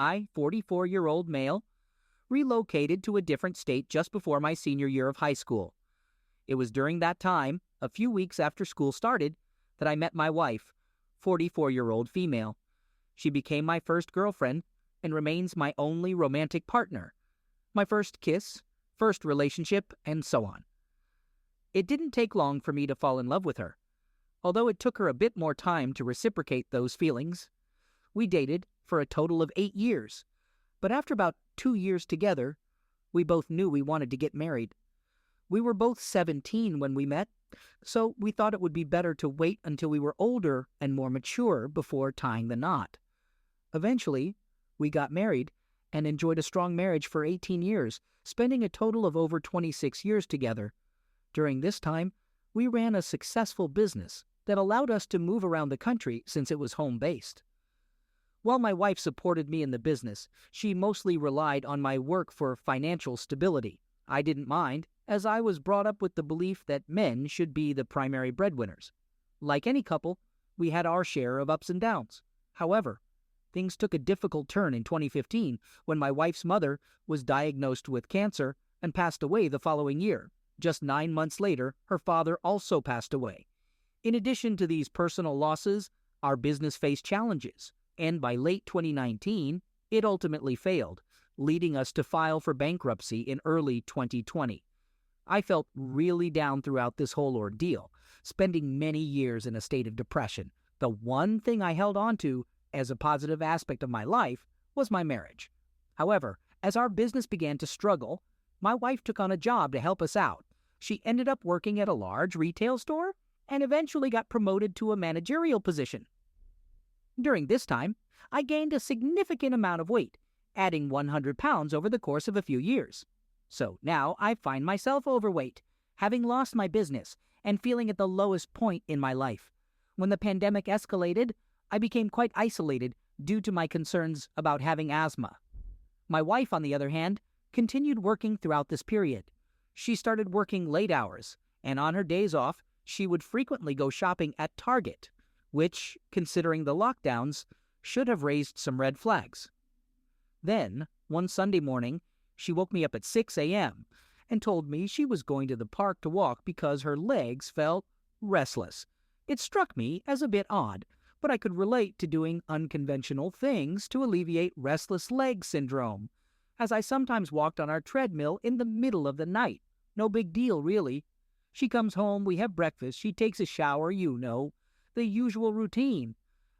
I, 44-year-old male, relocated to a different state just before my senior year of high school. It was during that time, a few weeks after school started, that I met my wife, 44-year-old female. She became my first girlfriend and remains my only romantic partner, my first kiss, first relationship, and so on. It didn't take long for me to fall in love with her, although it took her a bit more time to reciprocate those feelings. We dated for a total of 8 years, but after about 2 years together, we both knew we wanted to get married. We were both 17 when we met, so we thought it would be better to wait until we were older and more mature before tying the knot. Eventually, we got married and enjoyed a strong marriage for 18 years, spending a total of over 26 years together. During this time, we ran a successful business that allowed us to move around the country since it was home-based. While my wife supported me in the business, she mostly relied on my work for financial stability. I didn't mind, as I was brought up with the belief that men should be the primary breadwinners. Like any couple, we had our share of ups and downs. However, things took a difficult turn in 2015 when my wife's mother was diagnosed with cancer and passed away the following year. Just 9 months later, her father also passed away. In addition to these personal losses, our business faced challenges, and by late 2019, it ultimately failed, leading us to file for bankruptcy in early 2020. I felt really down throughout this whole ordeal, spending many years in a state of depression. The one thing I held on to as a positive aspect of my life was my marriage. However, as our business began to struggle, my wife took on a job to help us out. She ended up working at a large retail store and eventually got promoted to a managerial position. During this time, I gained a significant amount of weight, adding 100 pounds over the course of a few years. So now I find myself overweight, having lost my business and feeling at the lowest point in my life. When the pandemic escalated, I became quite isolated due to my concerns about having asthma. My wife, on the other hand, continued working throughout this period. She started working late hours, and on her days off, she would frequently go shopping at Target, which, considering the lockdowns, should have raised some red flags. Then, one Sunday morning, she woke me up at 6 a.m. and told me she was going to the park to walk because her legs felt restless. It struck me as a bit odd, but I could relate to doing unconventional things to alleviate restless leg syndrome, as I sometimes walked on our treadmill in the middle of the night. No big deal, really. She comes home, we have breakfast, she takes a shower, the usual routine.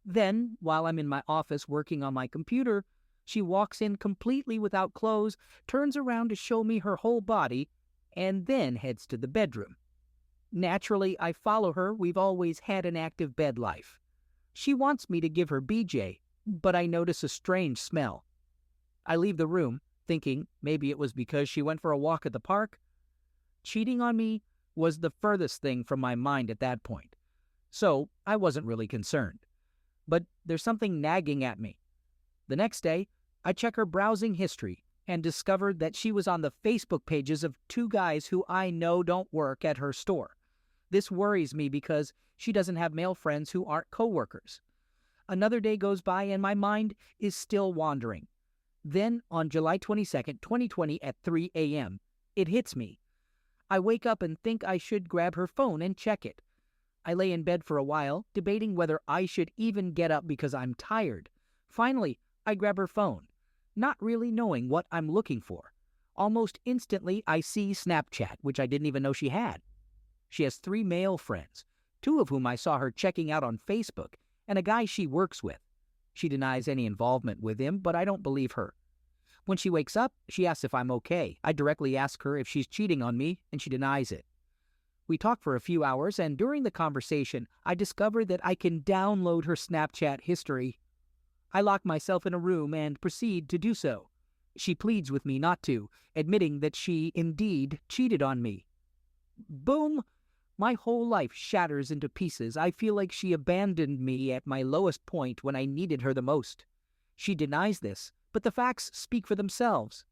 Then, while I'm in my office working on my computer, she walks in completely without clothes, turns around to show me her whole body, and then heads to the bedroom. Naturally, I follow her. We've always had an active bed life. She wants me to give her BJ, but I notice a strange smell. I leave the room, thinking maybe it was because she went for a walk at the park. Cheating on me was the furthest thing from my mind at that point, so I wasn't really concerned. But there's something nagging at me. The next day, I check her browsing history and discovered that she was on the Facebook pages of 2 guys who I know don't work at her store. This worries me because she doesn't have male friends who aren't coworkers. Another day goes by and my mind is still wandering. Then, on July 22nd, 2020 at 3 a.m., it hits me. I wake up and think I should grab her phone and check it. I lay in bed for a while, debating whether I should even get up because I'm tired. Finally, I grab her phone, not really knowing what I'm looking for. Almost instantly, I see Snapchat, which I didn't even know she had. She has 3 male friends, 2 of whom I saw her checking out on Facebook, and a guy she works with. She denies any involvement with him, but I don't believe her. When she wakes up, she asks if I'm okay. I directly ask her if she's cheating on me, and she denies it. We talk for a few hours, and during the conversation, I discover that I can download her Snapchat history. I lock myself in a room and proceed to do so. She pleads with me not to, admitting that she indeed cheated on me. Boom! My whole life shatters into pieces. I feel like she abandoned me at my lowest point when I needed her the most. She denies this, but the facts speak for themselves.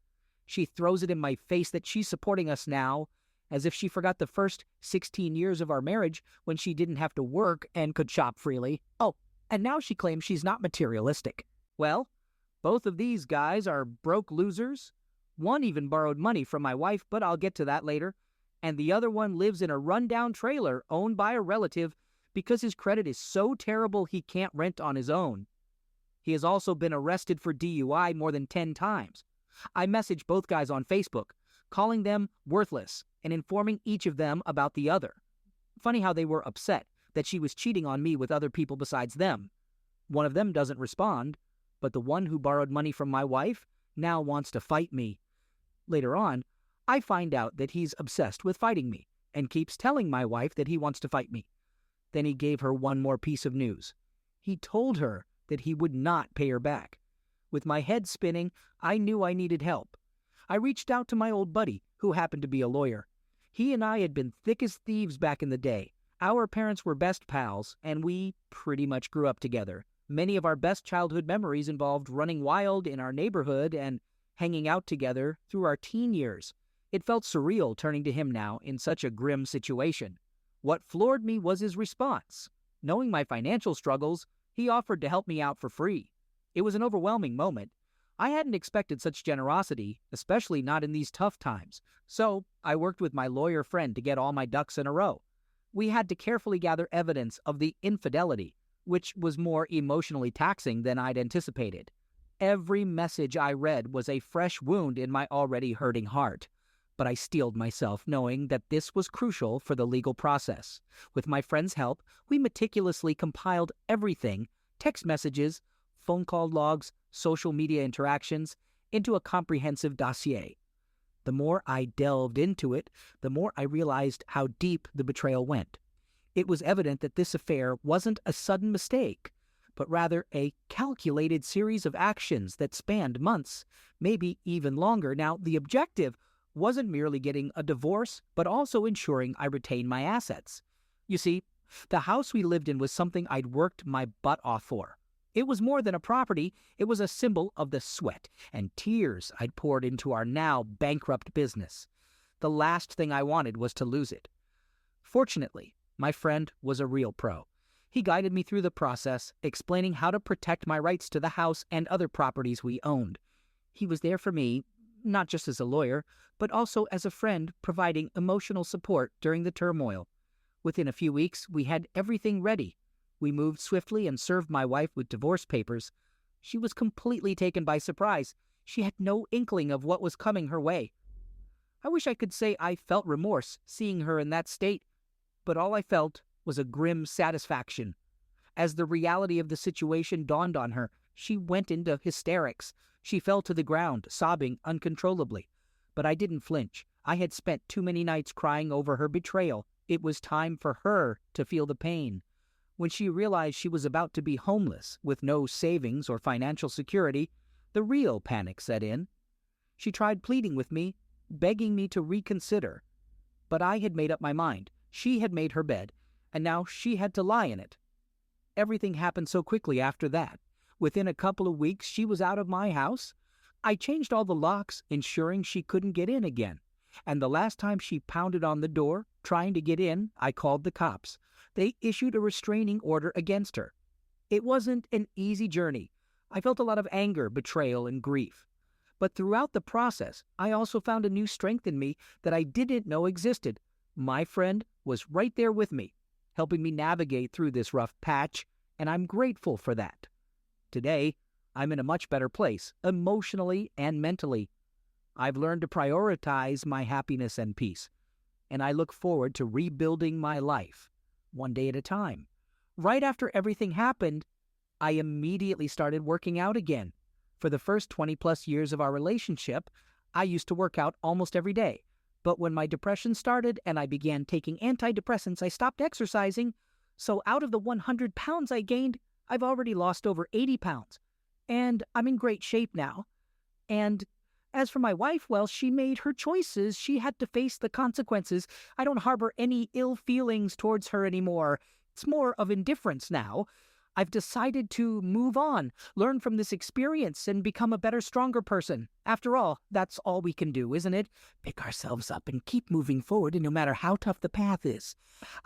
She throws it in my face that she's supporting us now, as if she forgot the first 16 years of our marriage when she didn't have to work and could shop freely. Oh, and now she claims she's not materialistic. Well, Both of these guys are broke losers. One even borrowed money from my wife, but I'll get to that later. And the other one lives in a rundown trailer owned by a relative because his credit is so terrible he can't rent on his own. He has also been arrested for DUI more than 10 times. I messaged both guys on Facebook, calling them worthless and informing each of them about the other. Funny how they were upset that she was cheating on me with other people besides them. One of them doesn't respond, but the one who borrowed money from my wife now wants to fight me. Later on, I find out that he's obsessed with fighting me and keeps telling my wife that he wants to fight me. Then he gave her one more piece of news. He told her that he would not pay her back. With my head spinning, I knew I needed help. I reached out to my old buddy, who happened to be a lawyer. He and I had been thick as thieves back in the day. Our parents were best pals, and we pretty much grew up together. Many of our best childhood memories involved running wild in our neighborhood and hanging out together through our teen years. It felt surreal turning to him now in such a grim situation. What floored me was his response. Knowing my financial struggles, he offered to help me out for free. It was an overwhelming moment. I hadn't expected such generosity, especially not in these tough times. So I worked with my lawyer friend to get all my ducks in a row. We had to carefully gather evidence of the infidelity, which was more emotionally taxing than I'd anticipated. Every message I read was a fresh wound in my already hurting heart. But I steeled myself knowing that this was crucial for the legal process. With my friend's help, we meticulously compiled everything, text messages, phone call logs, social media interactions, into a comprehensive dossier. The more I delved into it, the more I realized how deep the betrayal went. It was evident that this affair wasn't a sudden mistake, but rather a calculated series of actions that spanned months, maybe even longer. Now, the objective wasn't merely getting a divorce, but also ensuring I retained my assets. You see, the house we lived in was something I'd worked my butt off for. It was more than a property, it was a symbol of the sweat and tears I'd poured into our now bankrupt business. The last thing I wanted was to lose it. Fortunately, my friend was a real pro. He guided me through the process, explaining how to protect my rights to the house and other properties we owned. He was there for me, not just as a lawyer, but also as a friend, providing emotional support during the turmoil. Within a few weeks, we had everything ready. We moved swiftly and served my wife with divorce papers. She was completely taken by surprise. She had no inkling of what was coming her way. I wish I could say I felt remorse seeing her in that state, but all I felt was a grim satisfaction. As the reality of the situation dawned on her, she went into hysterics. She fell to the ground, sobbing uncontrollably. But I didn't flinch. I had spent too many nights crying over her betrayal. It was time for her to feel the pain. When she realized she was about to be homeless, with no savings or financial security, the real panic set in. She tried pleading with me, begging me to reconsider. But I had made up my mind. She had made her bed, and now she had to lie in it. Everything happened so quickly after that. Within a couple of weeks, she was out of my house. I changed all the locks, ensuring she couldn't get in again. And the last time she pounded on the door, trying to get in, I called the cops. They issued a restraining order against her. It wasn't an easy journey. I felt a lot of anger, betrayal, and grief. But throughout the process, I also found a new strength in me that I didn't know existed. My friend was right there with me, helping me navigate through this rough patch, and I'm grateful for that. Today, I'm in a much better place, emotionally and mentally. I've learned to prioritize my happiness and peace, and I look forward to rebuilding my life, one day at a time. Right after everything happened, I immediately started working out again. For the first 20-plus years of our relationship, I used to work out almost every day. But when my depression started and I began taking antidepressants, I stopped exercising. So out of the 100 pounds I gained, I've already lost over 80 pounds. And I'm in great shape now. And as for my wife, well, she made her choices. She had to face the consequences. I don't harbor any ill feelings towards her anymore. It's more of indifference now. I've decided to move on, learn from this experience, and become a better, stronger person. After all, that's all we can do, isn't it? Pick ourselves up and keep moving forward, and no matter how tough the path is.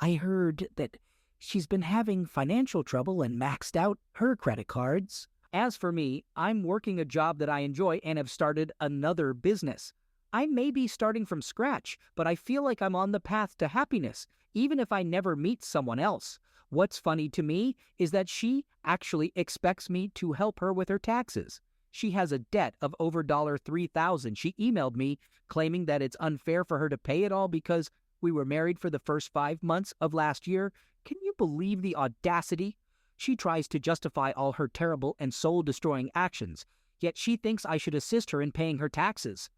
I heard that she's been having financial trouble and maxed out her credit cards. As for me, I'm working a job that I enjoy and have started another business. I may be starting from scratch, but I feel like I'm on the path to happiness, even if I never meet someone else. What's funny to me is that she actually expects me to help her with her taxes. She has a debt of over $3,000. She emailed me claiming that it's unfair for her to pay it all because we were married for the first 5 months of last year. Can you believe the audacity? She tries to justify all her terrible and soul-destroying actions, yet she thinks I should assist her in paying her taxes.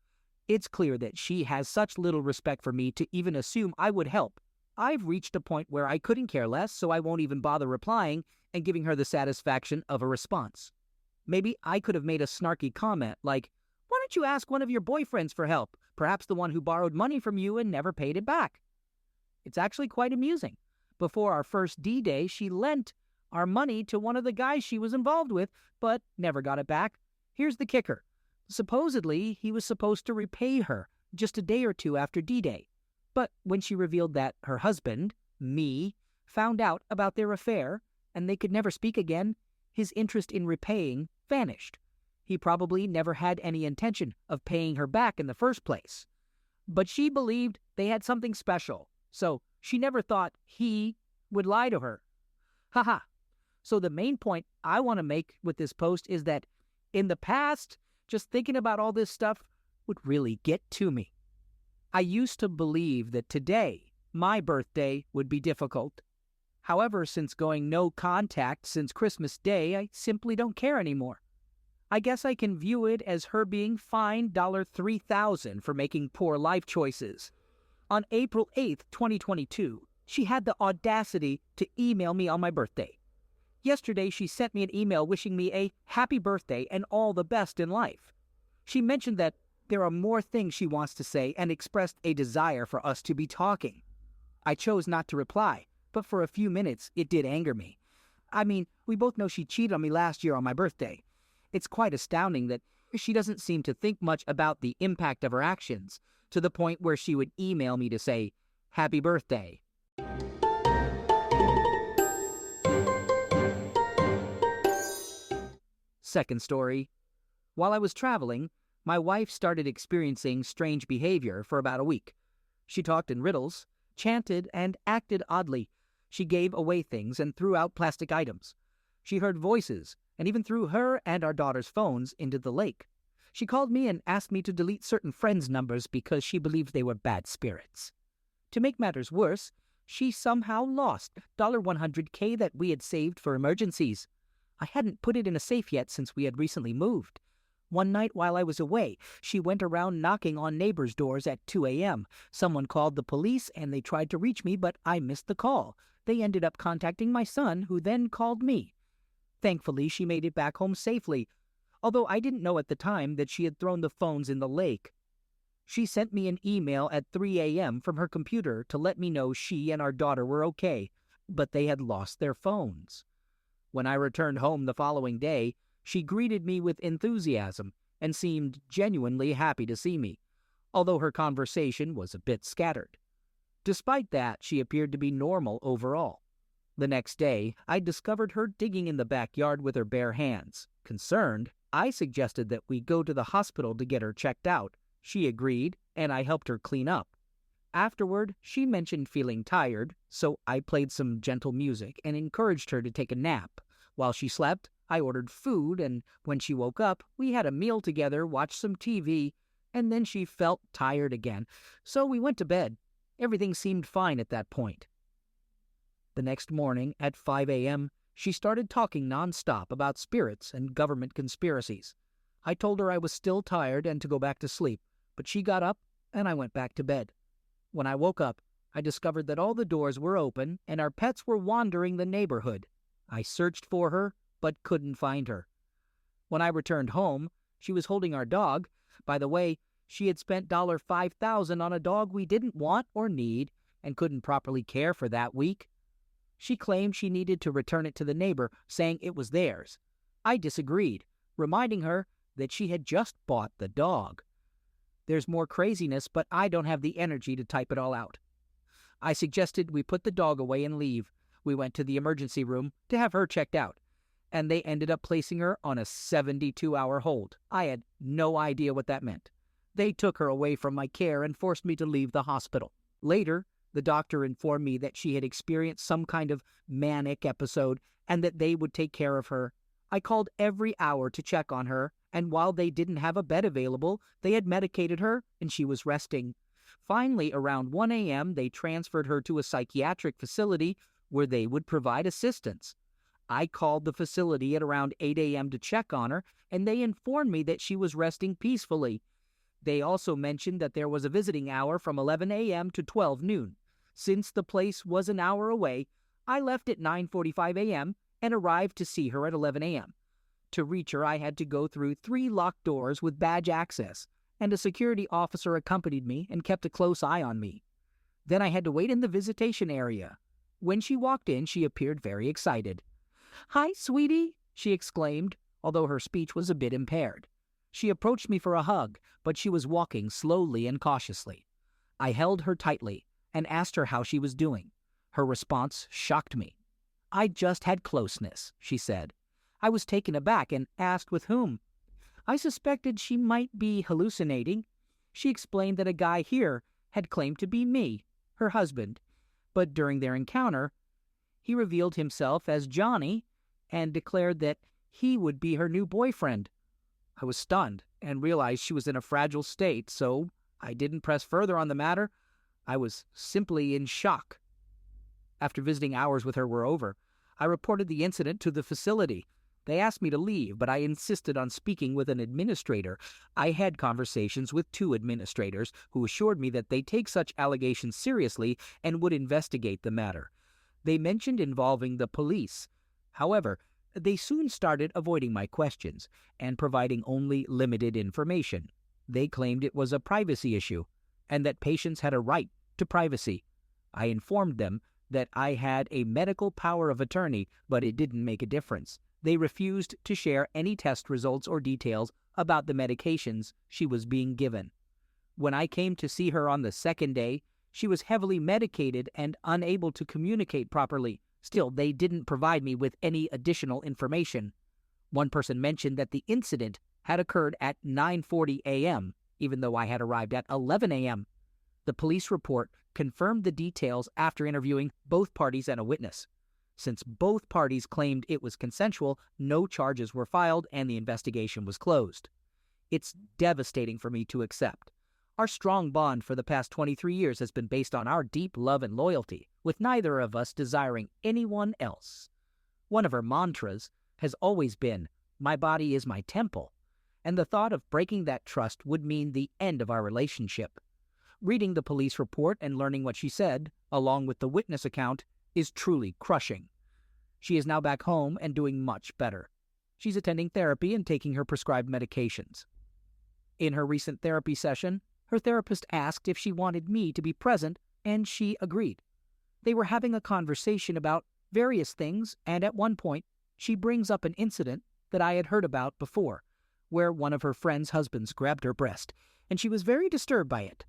It's clear that she has such little respect for me to even assume I would help. I've reached a point where I couldn't care less, so I won't even bother replying and giving her the satisfaction of a response. Maybe I could have made a snarky comment like, "Why don't you ask one of your boyfriends for help? Perhaps the one who borrowed money from you and never paid it back." It's actually quite amusing. Before our first D-Day, she lent our money to one of the guys she was involved with, but never got it back. Here's the kicker. Supposedly, he was supposed to repay her just a day or two after D-Day. But when she revealed that her husband, me, found out about their affair and they could never speak again, his interest in repaying vanished. He probably never had any intention of paying her back in the first place. But she believed they had something special, so she never thought he would lie to her. Haha. So the main point I want to make with this post is that in the past, just thinking about all this stuff would really get to me. I used to believe that today, my birthday, would be difficult. However, since going no contact since Christmas Day, I simply don't care anymore. I guess I can view it as her being fined $3,000 for making poor life choices. On April 8th, 2022, she had the audacity to email me on my birthday. Yesterday, she sent me an email wishing me a happy birthday and all the best in life. She mentioned that there are more things she wants to say and expressed a desire for us to be talking. I chose not to reply, but for a few minutes, it did anger me. I mean, we both know she cheated on me last year on my birthday. It's quite astounding that she doesn't seem to think much about the impact of her actions, to the point where she would email me to say, "Happy birthday." Second story. While I was traveling, my wife started experiencing strange behavior for about a week. She talked in riddles, chanted, and acted oddly. She gave away things and threw out plastic items. She heard voices and even threw her and our daughter's phones into the lake. She called me and asked me to delete certain friends' numbers because she believed they were bad spirits. To make matters worse, she somehow lost $100K that we had saved for emergencies. I hadn't put it in a safe yet since we had recently moved. One night while I was away, she went around knocking on neighbors' doors at 2 a.m. Someone called the police and they tried to reach me, but I missed the call. They ended up contacting my son, who then called me. Thankfully, she made it back home safely, although I didn't know at the time that she had thrown the phones in the lake. She sent me an email at 3 a.m. from her computer to let me know she and our daughter were okay, but they had lost their phones. When I returned home the following day, she greeted me with enthusiasm and seemed genuinely happy to see me, although her conversation was a bit scattered. Despite that, she appeared to be normal overall. The next day, I discovered her digging in the backyard with her bare hands. Concerned, I suggested that we go to the hospital to get her checked out. She agreed, and I helped her clean up. Afterward, she mentioned feeling tired, so I played some gentle music and encouraged her to take a nap. While she slept, I ordered food, and when she woke up, we had a meal together, watched some TV, and then she felt tired again, so we went to bed. Everything seemed fine at that point. The next morning, at 5 a.m., she started talking nonstop about spirits and government conspiracies. I told her I was still tired and to go back to sleep, but she got up, and I went back to bed. When I woke up, I discovered that all the doors were open and our pets were wandering the neighborhood. I searched for her, but couldn't find her. When I returned home, she was holding our dog. By the way, she had spent $5,000 on a dog we didn't want or need and couldn't properly care for that week. She claimed she needed to return it to the neighbor, saying it was theirs. I disagreed, reminding her that she had just bought the dog. There's more craziness, but I don't have the energy to type it all out. I suggested we put the dog away and leave. We went to the emergency room to have her checked out. and they ended up placing her on a 72-hour hold. I had no idea what that meant. They took her away from my care and forced me to leave the hospital. Later, the doctor informed me that she had experienced some kind of manic episode and that they would take care of her. I called every hour to check on her, and while they didn't have a bed available, they had medicated her and she was resting. Finally, around 1 a.m., they transferred her to a psychiatric facility where they would provide assistance. I called the facility at around 8 a.m. to check on her, and they informed me that she was resting peacefully. They also mentioned that there was a visiting hour from 11 a.m. to 12 noon. Since the place was an hour away, I left at 9:45 a.m. and arrived to see her at 11 a.m. To reach her, I had to go through 3 locked doors with badge access, and a security officer accompanied me and kept a close eye on me. Then I had to wait in the visitation area. When she walked in, she appeared very excited. "Hi, sweetie," she exclaimed, although her speech was a bit impaired. She approached me for a hug, but she was walking slowly and cautiously. I held her tightly and asked her how she was doing. Her response shocked me. "I just had closeness," she said. I was taken aback and asked with whom. I suspected she might be hallucinating. She explained that a guy here had claimed to be me, her husband, but during their encounter, he revealed himself as Johnny and declared that he would be her new boyfriend. I was stunned and realized she was in a fragile state, so I didn't press further on the matter. I was simply in shock. After visiting hours with her were over, I reported the incident to the facility. They asked me to leave, but I insisted on speaking with an administrator. I had conversations with 2 administrators who assured me that they take such allegations seriously and would investigate the matter. They mentioned involving the police. However, they soon started avoiding my questions and providing only limited information. They claimed it was a privacy issue and that patients had a right to privacy. I informed them that I had a medical power of attorney, but it didn't make a difference. They refused to share any test results or details about the medications she was being given. When I came to see her on the second day, she was heavily medicated and unable to communicate properly. Still, they didn't provide me with any additional information. One person mentioned that the incident had occurred at 9:40 a.m., even though I had arrived at 11 a.m. The police report confirmed the details after interviewing both parties and a witness. Since both parties claimed it was consensual, no charges were filed and the investigation was closed. It's devastating for me to accept. Our strong bond for the past 23 years has been based on our deep love and loyalty, with neither of us desiring anyone else. One of her mantras has always been, "My body is my temple," and the thought of breaking that trust would mean the end of our relationship. Reading the police report and learning what she said, along with the witness account, is truly crushing. She is now back home and doing much better. She's attending therapy and taking her prescribed medications. In her recent therapy session, her therapist asked if she wanted me to be present, and she agreed. They were having a conversation about various things, and at one point, she brings up an incident that I had heard about before, where one of her friend's husbands grabbed her breast, and she was very disturbed by it.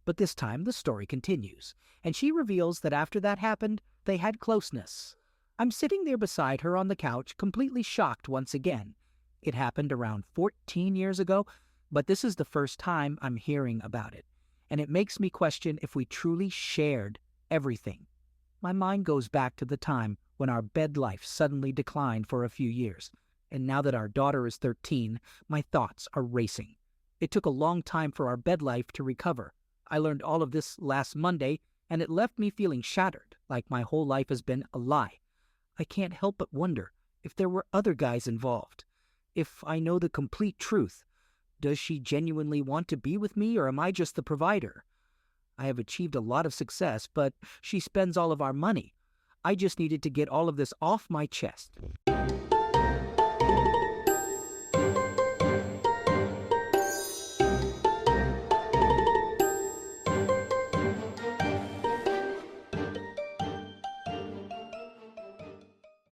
But this time, the story continues, and she reveals that after that happened, they had closeness. I'm sitting there beside her on the couch, completely shocked once again. It happened around 14 years ago, but this is the first time I'm hearing about it, and it makes me question if we truly shared everything. My mind goes back to the time when our bed life suddenly declined for a few years, and now that our daughter is 13, my thoughts are racing. It took a long time for our bed life to recover. I learned all of this last Monday, and it left me feeling shattered, like my whole life has been a lie. I can't help but wonder if there were other guys involved. If I know the complete truth, does she genuinely want to be with me, or am I just the provider? I have achieved a lot of success, but she spends all of our money. I just needed to get all of this off my chest.